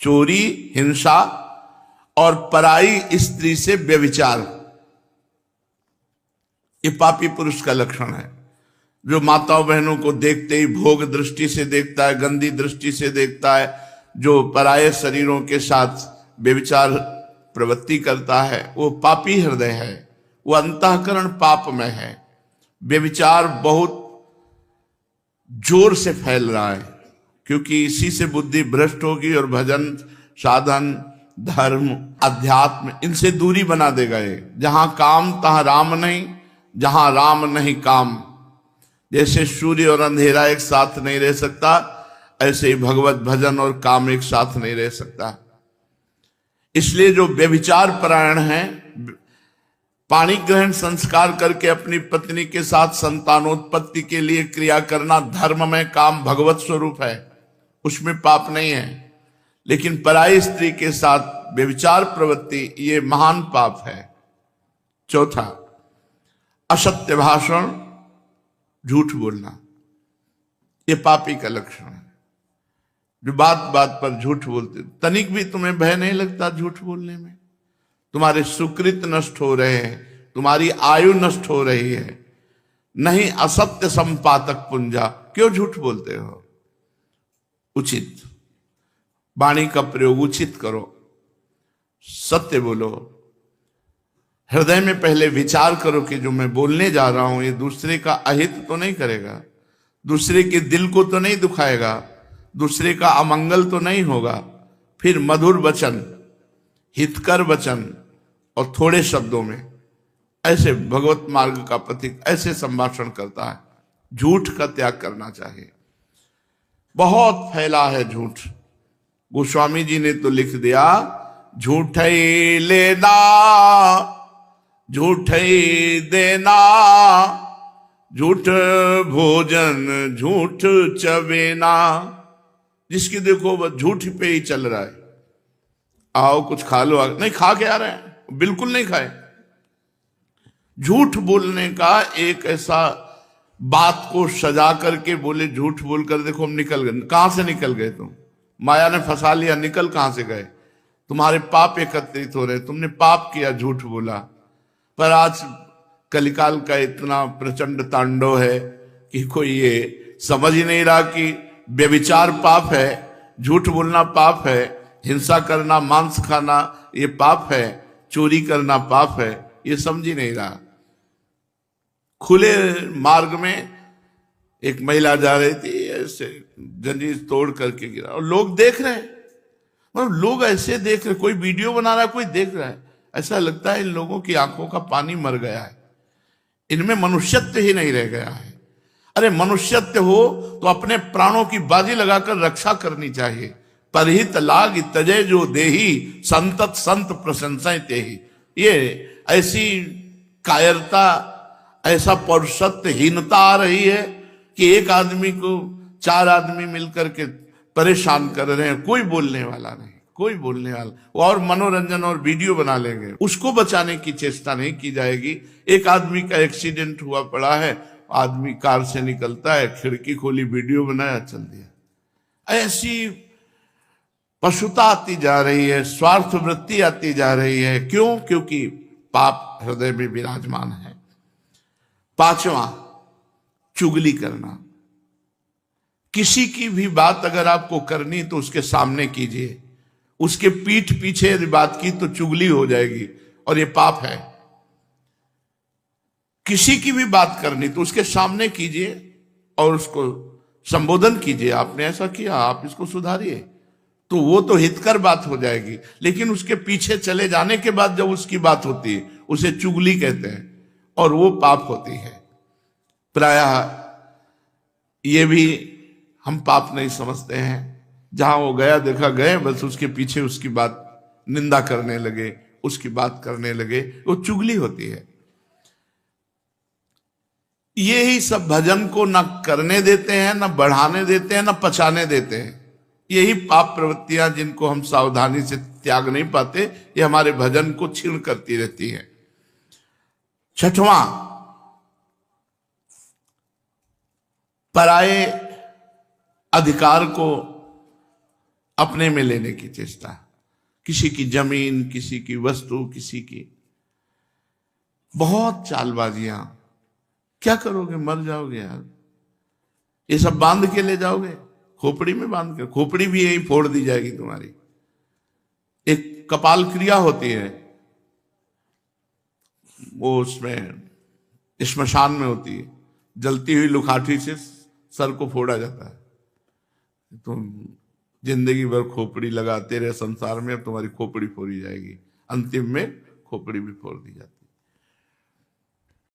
चोरी, हिंसा और पराई स्त्री से व्यभिचार, ये पापी पुरुष का लक्षण है। जो माताओं बहनों को देखते ही भोग दृष्टि से देखता है, गंदी दृष्टि से देखता है, जो पराये शरीरों के साथ व्यभिचार प्रवृत्ति करता है, वो पापी हृदय है, वो अंतःकरण पाप में है। व्यभिचार बहुत जोर से फैल रहा है, क्योंकि इसी से बुद्धि भ्रष्ट होगी और भजन, साधन, धर्म, अध्यात्म, इनसे दूरी बना देगा ये। जहां काम तहां राम नहीं, जहां राम नहीं काम। जैसे सूर्य और अंधेरा एक साथ नहीं रह सकता, ऐसे ही भगवत भजन और काम एक साथ नहीं रह सकता। इसलिए जो व्यभिचार परायण है, पाणी ग्रहण संस्कार करके अपनी पत्नी के साथ संतानोत्पत्ति के लिए क्रिया करना धर्म में काम भगवत स्वरूप है, उसमें पाप नहीं है। लेकिन पराई स्त्री के साथ व्यभिचार प्रवृत्ति, ये महान पाप है। चौथा, असत्य भाषण, झूठ बोलना, ये पापी का लक्षण है। जो बात बात पर झूठ बोलते, तनिक भी तुम्हें भय नहीं लगता झूठ बोलने में? तुम्हारे सुकृत नष्ट हो रहे हैं, तुम्हारी आयु नष्ट हो रही है। नहीं असत्य संपातक पुंजा, क्यों झूठ बोलते हो? उचित वाणी का प्रयोग उचित करो, सत्य बोलो। हृदय में पहले विचार करो कि जो मैं बोलने जा रहा हूं ये दूसरे का अहित तो नहीं करेगा, दूसरे के दिल को तो नहीं दुखाएगा, दूसरे का अमंगल तो नहीं होगा। फिर मधुर वचन, हितकर वचन और थोड़े शब्दों में, ऐसे भगवत मार्ग का पथिक ऐसे संभाषण करता है। झूठ का त्याग करना चाहिए। बहुत फैला है झूठ। गोस्वामी जी ने तो लिख दिया, झूठ ही लेना, झूठ ही देना, झूठ भोजन झूठ चबेना। जिसकी देखो वह झूठ पे ही चल रहा है। आओ कुछ खा लो, नहीं खा के आ रहे हैं, बिल्कुल नहीं खाए। झूठ बोलने का एक ऐसा बात को सजा करके बोले, झूठ बोलकर देखो हम निकल गए। कहां से निकल गए तुम? माया ने फंसा लिया, निकल कहां से गए? तुम्हारे पाप एकत्रित हो रहे, तुमने पाप किया, झूठ बोला। पर आज कलिकाल का इतना प्रचंड तांडव है कि कोई ये समझ ही नहीं रहा कि व्यभिचार पाप है, झूठ बोलना पाप है, हिंसा करना, मांस खाना ये पाप है, चोरी करना पाप है, ये समझ ही नहीं रहा। खुले मार्ग में एक महिला जा रही थी, ऐसे जंजीर तोड़ करके गिरा और लोग देख रहे हैं। मतलब लोग ऐसे देख रहे, कोई वीडियो बना रहा है, कोई देख रहा है। ऐसा लगता है इन लोगों की आंखों का पानी मर गया है, इनमें मनुष्यत्व ही नहीं रह गया है। अरे मनुष्यत्व हो तो अपने प्राणों की बाजी लगाकर रक्षा करनी चाहिए। परहित लाग तजय जो देही, संतत संत प्रशंसा तेही। ये ऐसी कायरता, ऐसा पौरुषत्वहीनता आ रही है कि एक आदमी को 4 आदमी मिलकर के परेशान कर रहे हैं, कोई बोलने वाला नहीं, कोई बोलने वाला। और मनोरंजन और वीडियो बना लेंगे, उसको बचाने की चेष्टा नहीं की जाएगी। एक आदमी का एक्सीडेंट हुआ पड़ा है, आदमी कार से निकलता है, खिड़की खोली, वीडियो बनाया, चल दिया। ऐसी पशुता आती जा रही है, स्वार्थ वृत्ति आती जा रही है। क्यों? क्योंकि पाप हृदय में विराजमान है। 5वां, चुगली करना। किसी की भी बात अगर आपको करनी तो उसके सामने कीजिए, उसके पीठ पीछे यदि बात की तो चुगली हो जाएगी और ये पाप है। किसी की भी बात करनी तो उसके सामने कीजिए और उसको संबोधन कीजिए, आपने ऐसा किया, आप इसको सुधारिए, तो वो तो हितकर बात हो जाएगी। लेकिन उसके पीछे चले जाने के बाद जब उसकी बात होती है, उसे चुगली कहते हैं और वो पाप होती है। प्रायः ये भी हम पाप नहीं समझते हैं। जहां वो गया देखा गए, बस उसके पीछे उसकी बात निंदा करने लगे, उसकी बात करने लगे, वो चुगली होती है। ये ही सब भजन को न करने देते हैं, न बढ़ाने देते हैं, न पचाने देते हैं। यही पाप प्रवृत्तियां जिनको हम सावधानी से त्याग नहीं पाते, ये हमारे भजन को छीण करती रहती है। 6वां, पराये अधिकार को अपने में लेने की चेष्टा, किसी की जमीन, किसी की वस्तु, किसी की, बहुत चालबाजियां। क्या करोगे, मर जाओगे यार। ये सब बांध के ले जाओगे, खोपड़ी में बांध के, खोपड़ी भी यही फोड़ दी जाएगी तुम्हारी। एक कपाल क्रिया होती है, वो उसमें श्मशान में होती है, जलती हुई लुखाठी से सर को फोड़ा जाता है। तुम जिंदगी भर खोपड़ी लगाते रहे संसार में, अब तुम्हारी खोपड़ी फोड़ी जाएगी, अंतिम में खोपड़ी भी फोड़ दी जाती है।